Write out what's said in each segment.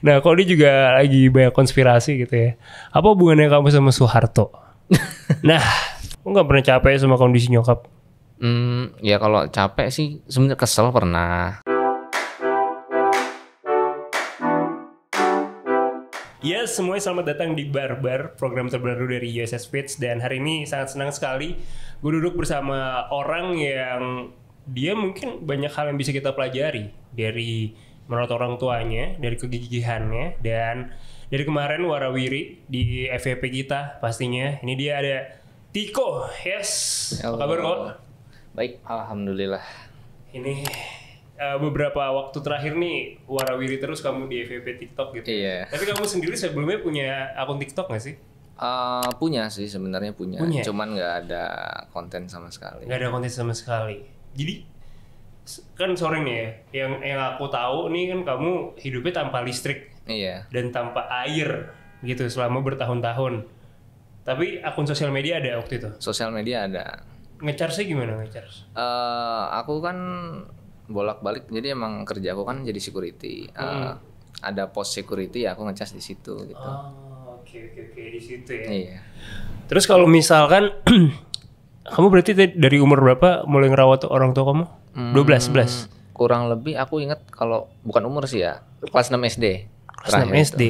Nah, kalau dia juga lagi banyak konspirasi gitu ya. Apa hubungannya kamu sama Soeharto? Nah, aku nggak pernah capek sama kondisi nyokap. Ya kalau capek sih sebenarnya kesel pernah. Ya, semuanya selamat datang di Barbar, program terbaru dari USS Fits. Dan hari ini sangat senang sekali gue duduk bersama orang yang dia mungkin banyak hal yang bisa kita pelajari dari menurut orang tuanya, dari kegigihannya, dan dari kemarin warawiri di FVP kita pastinya. Ini dia ada Tiko, yes. Apa kabar kok? Baik, alhamdulillah. Ini beberapa waktu terakhir nih warawiri terus kamu di FVP TikTok gitu. Iya. Tapi kamu sendiri sebelumnya punya akun TikTok nggak sih? Punya sih sebenarnya punya. Cuman nggak ada konten sama sekali. Nggak ada konten sama sekali. Jadi kan sore nih ya, yang aku tahu nih kan kamu hidupnya tanpa listrik. Iya. Dan tanpa air gitu selama bertahun-tahun. Tapi akun sosial media ada waktu itu. Sosial media ada. Nge-charge-nya gimana nge-charge? Aku kan bolak-balik, jadi emang kerja aku kan jadi security. Ada pos security, aku ngecas di situ gitu. Oh, oke di situ ya. Iya. Terus kalau misalkan kamu berarti dari umur berapa mulai ngerawat orang tua kamu? 12, 11. Kurang lebih aku ingat kalau bukan umur sih ya, kelas 6 SD. Kelas 6 SD.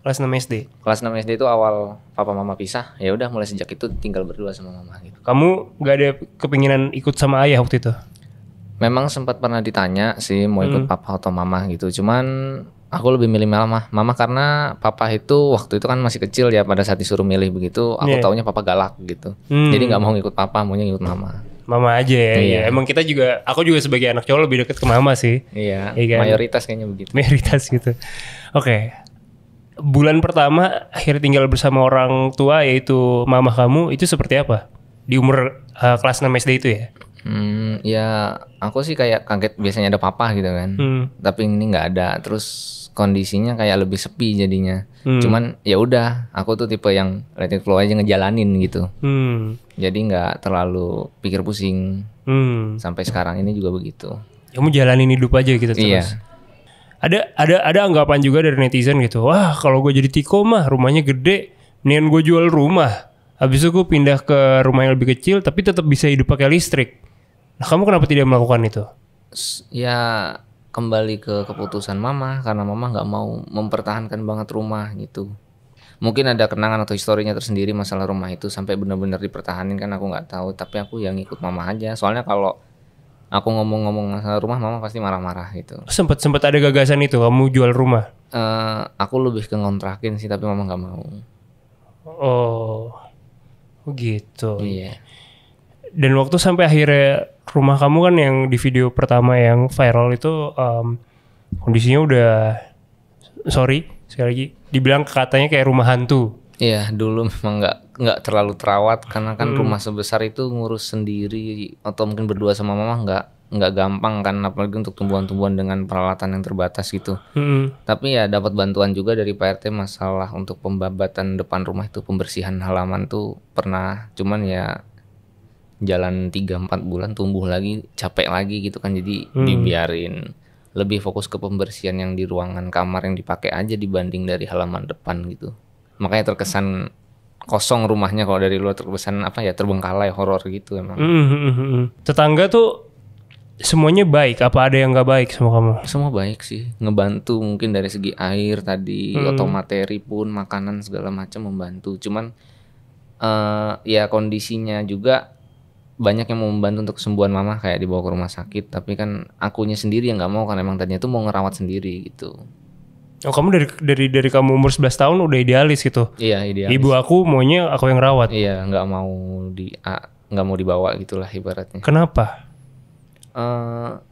Kelas 6 SD. Kelas 6 SD itu awal papa mama pisah. Ya udah mulai sejak itu tinggal berdua sama mama gitu. Kamu gak ada kepinginan ikut sama ayah waktu itu? Memang sempat pernah ditanya sih mau ikut papa atau mama gitu. Cuman aku lebih milih mama. Mama karena papa itu waktu itu kan masih kecil ya, pada saat disuruh milih begitu aku taunya papa galak gitu. Jadi nggak mau ngikut papa, maunya ngikut mama. Mama aja ya. Iya. Emang kita juga, aku juga sebagai anak cowok lebih deket ke mama sih. Iya. Kan? Mayoritas kayaknya begitu. Mayoritas gitu. Oke. Bulan pertama akhirnya tinggal bersama orang tua yaitu mama kamu itu seperti apa? Di umur kelas 6 SD itu ya? Ya aku sih kayak kaget, biasanya ada papa gitu kan. Tapi ini nggak ada. Terus kondisinya kayak lebih sepi jadinya. Cuman ya udah, aku tuh tipe yang let it flow aja, ngejalanin gitu. Jadi nggak terlalu pikir pusing. Sampai sekarang ini juga begitu. Kamu jalanin hidup aja gitu terus. Iya. Ada anggapan juga dari netizen gitu. Wah, kalau gue jadi Tiko mah rumahnya gede, mendingan gue jual rumah. Habis itu gue pindah ke rumah yang lebih kecil tapi tetap bisa hidup pakai listrik. Nah, kamu kenapa tidak melakukan itu? Ya kembali ke keputusan mama, karena mama nggak mau mempertahankan banget rumah gitu. Mungkin ada kenangan atau historinya tersendiri masalah rumah itu sampai benar-benar dipertahanin kan, aku nggak tahu. Tapi aku yang ikut mama aja. Soalnya kalau aku ngomong-ngomong masalah rumah, mama pasti marah-marah gitu. Sempet ada gagasan itu kamu jual rumah? Aku lebih ke ngontrakin sih, tapi mama nggak mau. Oh gitu. Iya. Dan waktu sampai akhirnya rumah kamu kan yang di video pertama yang viral itu kondisinya udah, sorry sekali lagi, dibilang katanya kayak rumah hantu. Iya, dulu memang nggak terlalu terawat karena kan rumah sebesar itu ngurus sendiri atau mungkin berdua sama mama nggak gampang kan, apalagi untuk tumbuhan-tumbuhan dengan peralatan yang terbatas gitu. Tapi ya dapat bantuan juga dari Pak RT masalah untuk pembabatan depan rumah itu, pembersihan halaman tuh pernah. Cuman ya jalan 3-4 bulan tumbuh lagi, capek lagi gitu kan, jadi dibiarin. Lebih fokus ke pembersihan yang di ruangan kamar yang dipakai aja dibanding dari halaman depan gitu. Makanya terkesan kosong rumahnya, kalau dari luar terkesan apa ya, terbengkalai, horor gitu emang. Tetangga tuh semuanya baik, apa ada yang nggak baik sama kamu? Semua baik sih, ngebantu mungkin dari segi air tadi, atau materi pun, makanan segala macam membantu. Cuman ya kondisinya juga banyak yang mau membantu untuk kesembuhan mama, kayak dibawa ke rumah sakit. Tapi kan akunya sendiri yang nggak mau, karena emang tadinya tuh mau ngerawat sendiri gitu. Oh, kamu dari kamu umur 11 tahun udah idealis gitu? Iya, idealis. Ibu aku maunya aku yang rawat. Iya, nggak mau dibawa gitulah ibaratnya. Kenapa?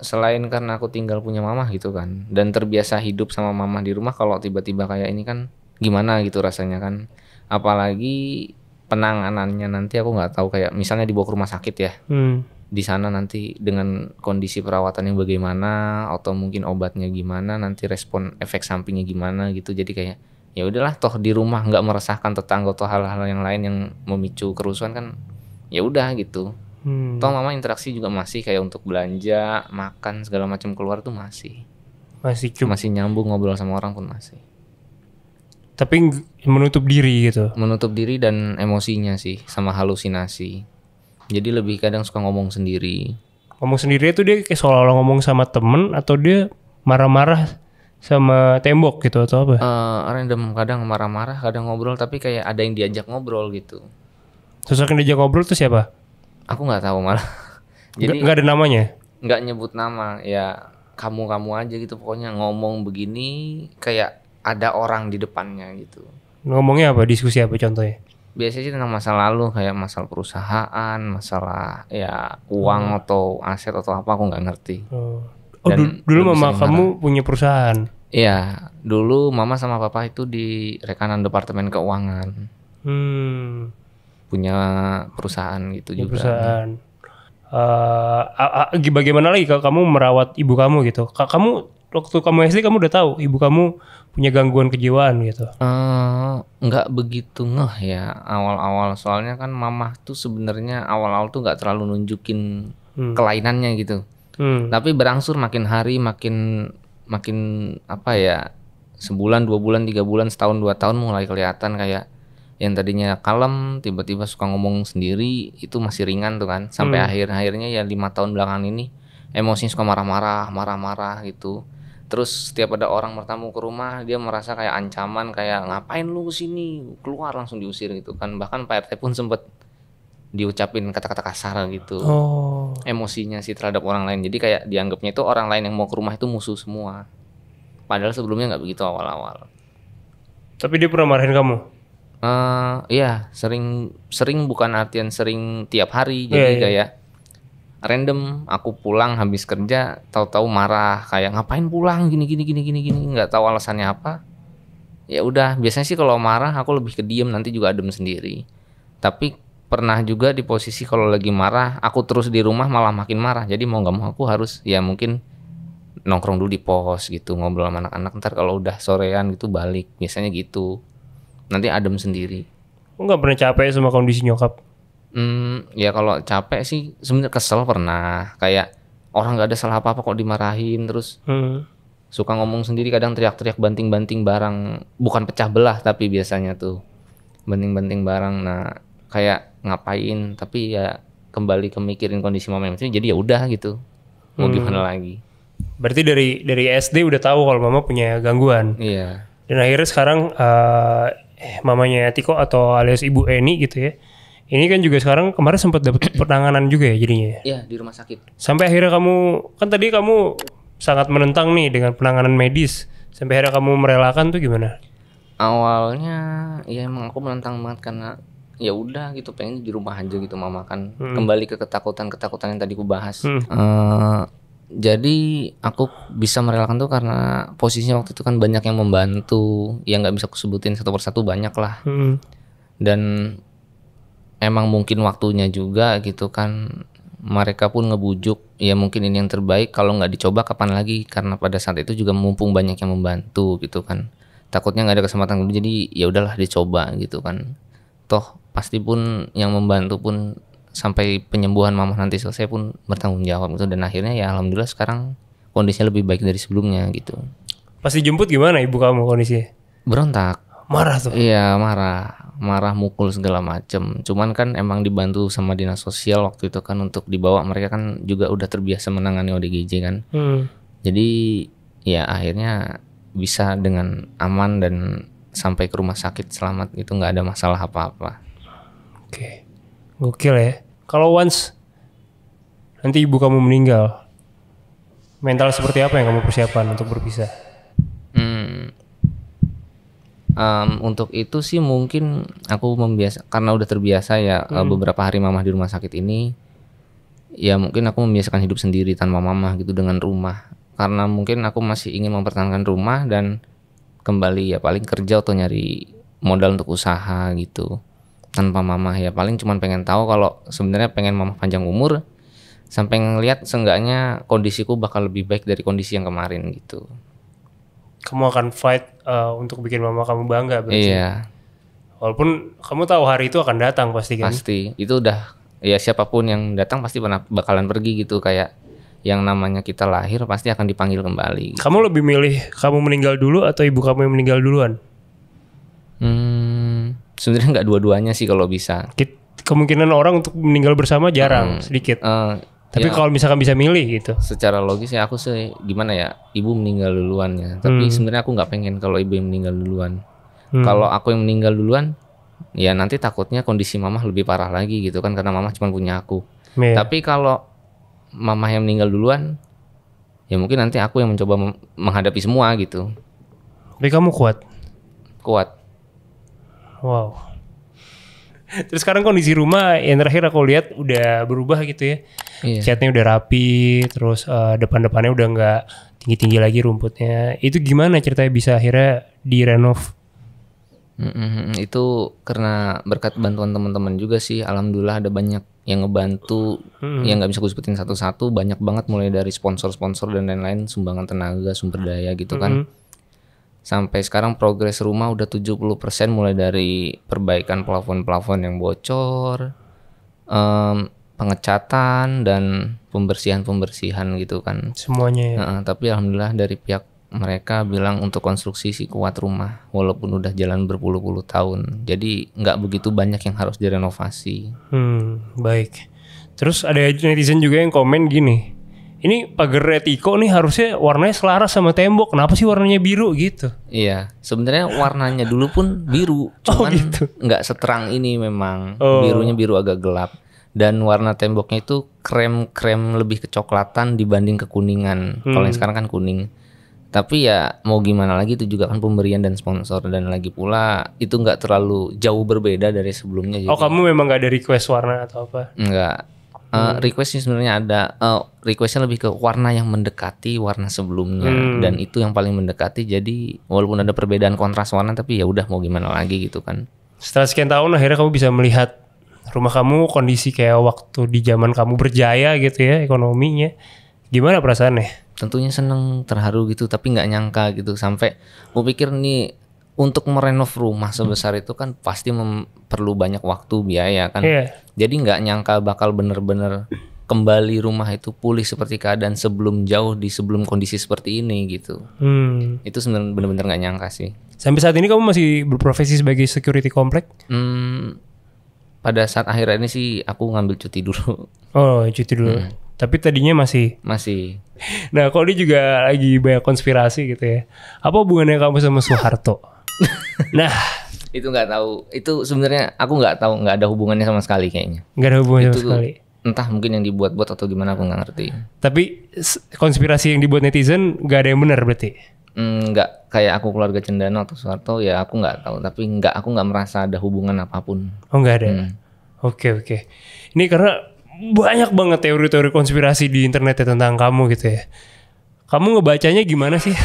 Selain karena aku tinggal punya mama gitu kan, dan terbiasa hidup sama mama di rumah, kalau tiba-tiba kayak ini kan gimana gitu rasanya kan. Apalagi penanganannya nanti aku nggak tahu, kayak misalnya dibawa ke rumah sakit ya. Di sana nanti dengan kondisi perawatan yang bagaimana, atau mungkin obatnya gimana, nanti respon efek sampingnya gimana gitu. Jadi kayak ya udahlah, toh di rumah nggak meresahkan tetangga atau hal-hal yang lain yang memicu kerusuhan kan, ya udah gitu. Toh mama interaksi juga masih kayak untuk belanja, makan segala macam keluar tuh masih. masih nyambung, ngobrol sama orang pun masih. Tapi menutup diri gitu. Menutup diri dan emosinya sih, sama halusinasi. Jadi lebih kadang suka ngomong sendiri. Ngomong sendiri itu dia kayak seolah-olah ngomong sama temen atau dia marah-marah sama tembok gitu atau apa? Random, kadang marah-marah, kadang ngobrol, tapi kayak ada yang diajak ngobrol gitu. Sosok yang diajak ngobrol tuh siapa? Aku nggak tahu malah. Jadi nggak ada namanya? Nggak nyebut nama, ya kamu aja gitu, pokoknya ngomong begini kayak ada orang di depannya gitu. Ngomongnya apa? Diskusi apa contohnya? Biasanya sih tentang masa lalu, kayak masalah perusahaan, masalah ya uang atau aset atau apa, aku nggak ngerti. Dulu mama kamu punya perusahaan? Iya, dulu mama sama papa itu di rekanan departemen keuangan. Punya perusahaan gitu juga. Perusahaan. Bagaimana lagi kalau kamu merawat ibu kamu gitu? Kamu waktu kamu SD kamu udah tahu ibu kamu punya gangguan kejiwaan gitu? Nggak begitu ngeh ya awal-awal, soalnya kan mama tuh sebenarnya awal-awal tuh nggak terlalu nunjukin kelainannya gitu. Tapi berangsur makin hari makin apa ya, sebulan, 2 bulan, 3 bulan, setahun, 2 tahun mulai kelihatan kayak yang tadinya kalem tiba-tiba suka ngomong sendiri, itu masih ringan tuh kan, sampai akhirnya ya 5 tahun belakangan ini emosinya suka marah-marah gitu. Terus setiap ada orang bertamu ke rumah dia merasa kayak ancaman, kayak ngapain lu kesini, keluar, langsung diusir gitu kan. Bahkan Pak RT pun sempet diucapin kata-kata kasar gitu. Emosinya sih terhadap orang lain, jadi kayak dianggapnya itu orang lain yang mau ke rumah itu musuh semua, padahal sebelumnya nggak begitu awal-awal. Tapi dia pernah marahin kamu? Iya, sering bukan artian sering tiap hari. Jadi kayak random, aku pulang habis kerja tahu-tahu marah, kayak ngapain pulang gini, nggak tahu alasannya apa. Ya udah, biasanya sih kalau marah aku lebih ke diem, nanti juga adem sendiri. Tapi pernah juga di posisi kalau lagi marah aku terus di rumah malah makin marah, jadi mau nggak mau aku harus ya mungkin nongkrong dulu di pos gitu, ngobrol sama anak-anak, ntar kalau udah sorean gitu balik, biasanya gitu, nanti adem sendiri. Nggak pernah capek sama kondisi nyokap? Ya kalau capek sih sebenarnya kesel pernah, kayak orang nggak ada salah apa-apa kok dimarahin terus. Suka ngomong sendiri, kadang teriak-teriak banting-banting barang, bukan pecah belah tapi biasanya tuh banting-banting barang. Nah kayak ngapain, tapi ya kembali ke mikirin kondisi mama itu, jadi ya udah gitu, mau gimana lagi. Berarti dari SD udah tahu kalau mama punya gangguan. Iya. Dan akhirnya sekarang mamanya Tiko atau alias Ibu Eni gitu ya, ini kan juga sekarang kemarin sempat dapat penanganan juga ya jadinya. Iya, di rumah sakit. Sampai akhirnya kamu, kan tadi kamu sangat menentang nih dengan penanganan medis, sampai akhirnya kamu merelakan tuh gimana? Awalnya ya emang aku menentang banget, karena ya udah gitu, pengen di rumah aja gitu mama kan. Kembali ke ketakutan yang tadi aku bahas. Jadi aku bisa merelakan tuh karena posisinya waktu itu kan banyak yang membantu, yang nggak bisa aku sebutin satu persatu, banyak lah. Dan emang mungkin waktunya juga gitu kan, mereka pun ngebujuk ya mungkin ini yang terbaik, kalau nggak dicoba kapan lagi, karena pada saat itu juga mumpung banyak yang membantu gitu kan, takutnya nggak ada kesempatan, jadi ya udahlah dicoba gitu kan, toh pasti pun yang membantu pun sampai penyembuhan mama nanti selesai pun bertanggung jawab gitu. Dan akhirnya ya alhamdulillah sekarang kondisinya lebih baik dari sebelumnya gitu. Pas dijemput gimana ibu kamu kondisinya? Berontak. Marah tuh? Iya, marah, mukul segala macem. Cuman kan emang dibantu sama dinas sosial waktu itu kan untuk dibawa, mereka kan juga udah terbiasa menangani ODGJ kan. Jadi ya akhirnya bisa dengan aman dan sampai ke rumah sakit selamat, itu nggak ada masalah apa-apa. Oke, gokil ya. Kalau once nanti ibu kamu meninggal, mental seperti apa yang kamu persiapkan untuk berpisah? Untuk itu sih mungkin aku karena udah terbiasa ya beberapa hari mama di rumah sakit ini, ya mungkin aku membiasakan hidup sendiri tanpa mama gitu dengan rumah, karena mungkin aku masih ingin mempertahankan rumah dan kembali ya paling kerja atau nyari modal untuk usaha gitu tanpa mama. Ya paling cuman pengen tahu kalau sebenarnya pengen mama panjang umur, sampai ngelihat seenggaknya kondisiku bakal lebih baik dari kondisi yang kemarin gitu. Kamu akan fight untuk bikin mama kamu bangga berarti. Iya. Walaupun kamu tahu hari itu akan datang pasti kan? Pasti, itu udah ya, siapapun yang datang pasti bakalan pergi gitu, kayak yang namanya kita lahir pasti akan dipanggil kembali. Kamu lebih milih kamu meninggal dulu atau ibu kamu yang meninggal duluan? Sebenarnya nggak dua-duanya sih kalau bisa. Kemungkinan orang untuk meninggal bersama jarang, sedikit. Tapi ya, kalau misalkan bisa milih gitu. Secara logis ya aku sih gimana ya, ibu meninggal duluan ya. Tapi sebenarnya aku nggak pengen kalau ibu yang meninggal duluan. Kalau aku yang meninggal duluan, ya nanti takutnya kondisi mamah lebih parah lagi gitu kan, karena mamah cuma punya aku. Tapi kalau mamah yang meninggal duluan, ya mungkin nanti aku yang mencoba menghadapi semua gitu. Tapi kamu kuat? Kuat. Wow. Terus sekarang kondisi rumah yang terakhir aku lihat udah berubah gitu ya. Catnya udah rapi, terus depan-depannya udah nggak tinggi-tinggi lagi rumputnya. Itu gimana ceritanya bisa akhirnya direnov? Itu karena berkat bantuan teman-teman juga sih. Alhamdulillah ada banyak yang ngebantu, yang nggak bisa gue sebutin satu-satu. Banyak banget, mulai dari sponsor-sponsor dan lain-lain, sumbangan tenaga, sumber daya gitu kan. Sampai sekarang progres rumah udah 70%, mulai dari perbaikan plafon-plafon yang bocor, pengecatan dan pembersihan gitu kan. Semuanya ya. Tapi alhamdulillah dari pihak mereka bilang untuk konstruksi sih kuat rumah, walaupun udah jalan berpuluh-puluh tahun. Jadi nggak begitu banyak yang harus direnovasi. Baik. Terus ada netizen juga yang komen gini, ini pagar Tiko nih harusnya warnanya selaras sama tembok. Kenapa sih warnanya biru gitu? Iya, sebenarnya warnanya dulu pun biru, cuman nggak seterang ini memang. Birunya biru agak gelap. Dan warna temboknya itu krem lebih kecoklatan dibanding kekuningan. Kalau yang sekarang kan kuning. Tapi ya mau gimana lagi, itu juga kan pemberian dan sponsor, dan lagi pula itu nggak terlalu jauh berbeda dari sebelumnya. Jadi, kamu memang nggak ada request warna atau apa? Nggak. Requestnya sebenarnya ada. Requestnya lebih ke warna yang mendekati warna sebelumnya, dan itu yang paling mendekati. Jadi walaupun ada perbedaan kontras warna, tapi ya udah mau gimana lagi gitu kan. Setelah sekian tahun akhirnya kamu bisa melihat rumah kamu kondisi kayak waktu di zaman kamu berjaya gitu ya, ekonominya. Gimana perasaannya? Tentunya seneng, terharu gitu, tapi nggak nyangka gitu. Sampai gue pikir nih, untuk merenov rumah sebesar itu kan pasti perlu banyak waktu, biaya kan. Jadi nggak nyangka bakal bener-bener kembali rumah itu pulih seperti keadaan sebelum kondisi seperti ini gitu. Itu sebenarnya bener-bener nggak nyangka sih. Sampai saat ini kamu masih berprofesi sebagai security komplek? Pada saat akhir ini sih aku ngambil cuti dulu. Cuti dulu. Tapi tadinya masih. Nah, kalau dia juga lagi banyak konspirasi gitu ya. Apa hubungannya kamu sama Soeharto? Nah, itu nggak tahu. Itu sebenarnya aku nggak tahu, nggak ada hubungannya sama sekali kayaknya. Nggak ada hubungannya sama sekali. Entah mungkin yang dibuat-buat atau gimana, aku nggak ngerti. Tapi konspirasi yang dibuat netizen nggak ada yang benar berarti? Nggak, kayak aku keluarga Cendana atau Soeharto ya aku nggak tahu. Tapi aku nggak merasa ada hubungan apapun. Oh, nggak ada. Oke. Ini karena banyak banget teori-teori konspirasi di internet ya tentang kamu gitu ya. Kamu ngebacanya gimana sih?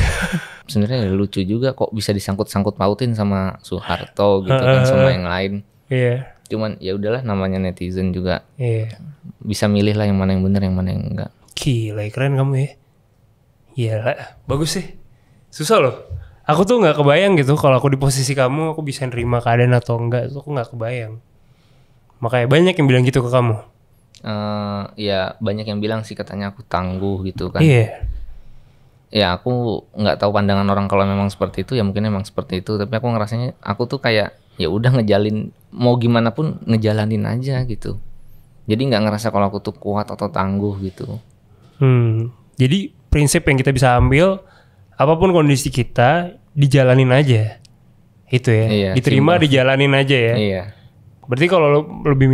Sebenarnya lucu juga kok bisa disangkut-sangkut pautin sama Soeharto gitu kan, sama yang lain. Iya. Cuman ya udahlah, namanya netizen juga. Bisa milih lah yang mana yang benar, yang mana yang enggak. Gila, keren kamu ya. Iya, bagus sih. Susah loh. Aku tuh nggak kebayang gitu kalau aku di posisi kamu, aku bisa nerima keadaan atau enggak. Itu aku nggak kebayang. Makanya banyak yang bilang gitu ke kamu. Ya banyak yang bilang sih, katanya aku tangguh gitu kan. Ya aku nggak tahu pandangan orang, kalau memang seperti itu ya mungkin memang seperti itu. Tapi aku ngerasanya aku tuh kayak ya udah ngejalin, mau gimana pun ngejalanin aja gitu. Jadi nggak ngerasa kalau aku tuh kuat atau tangguh gitu. Jadi prinsip yang kita bisa ambil, apapun kondisi kita dijalanin aja. Itu ya. Iya, diterima, dijalanin aja ya. Iya. Berarti kalau lebih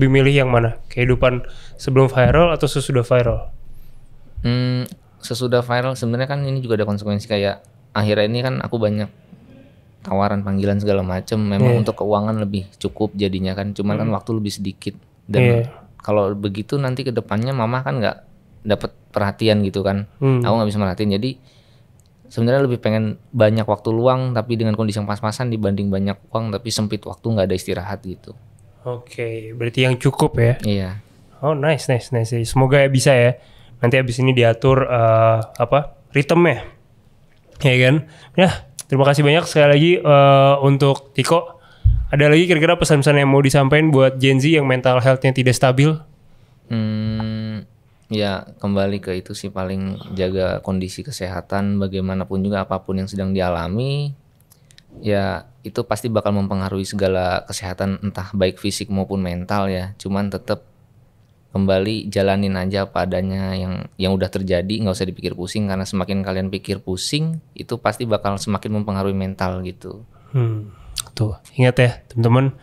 milih yang mana? Kehidupan sebelum viral atau sesudah viral? Sesudah viral sebenarnya kan ini juga ada konsekuensi, kayak akhirnya ini kan aku banyak tawaran panggilan segala macem. Memang untuk keuangan lebih cukup jadinya kan, cuman kan waktu lebih sedikit. Dan kalau begitu nanti ke depannya mama kan nggak dapat perhatian gitu kan. Aku nggak bisa merhatiin. Jadi sebenarnya lebih pengen banyak waktu luang tapi dengan kondisi yang pas-pasan, dibanding banyak uang tapi sempit waktu, nggak ada istirahat gitu. Oke, berarti yang cukup ya. Iya. Oh, nice. Semoga bisa ya. Nanti abis ini diatur ritmenya, ya kan? Ya, terima kasih banyak sekali lagi untuk Tiko. Ada lagi kira-kira pesan-pesan yang mau disampaikan buat Gen Z yang mental health-nya tidak stabil? Ya kembali ke itu sih, paling jaga kondisi kesehatan bagaimanapun juga, apapun yang sedang dialami ya itu pasti bakal mempengaruhi segala kesehatan, entah baik fisik maupun mental ya. Cuman tetap kembali jalanin aja apa adanya, yang udah terjadi nggak usah dipikir pusing, karena semakin kalian pikir pusing itu pasti bakal semakin mempengaruhi mental gitu. Tuh ingat ya teman-teman,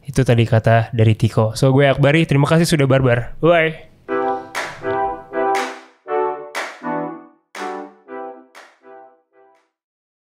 itu tadi kata dari Tiko. So gue Akbari, terima kasih sudah barbar. Bye.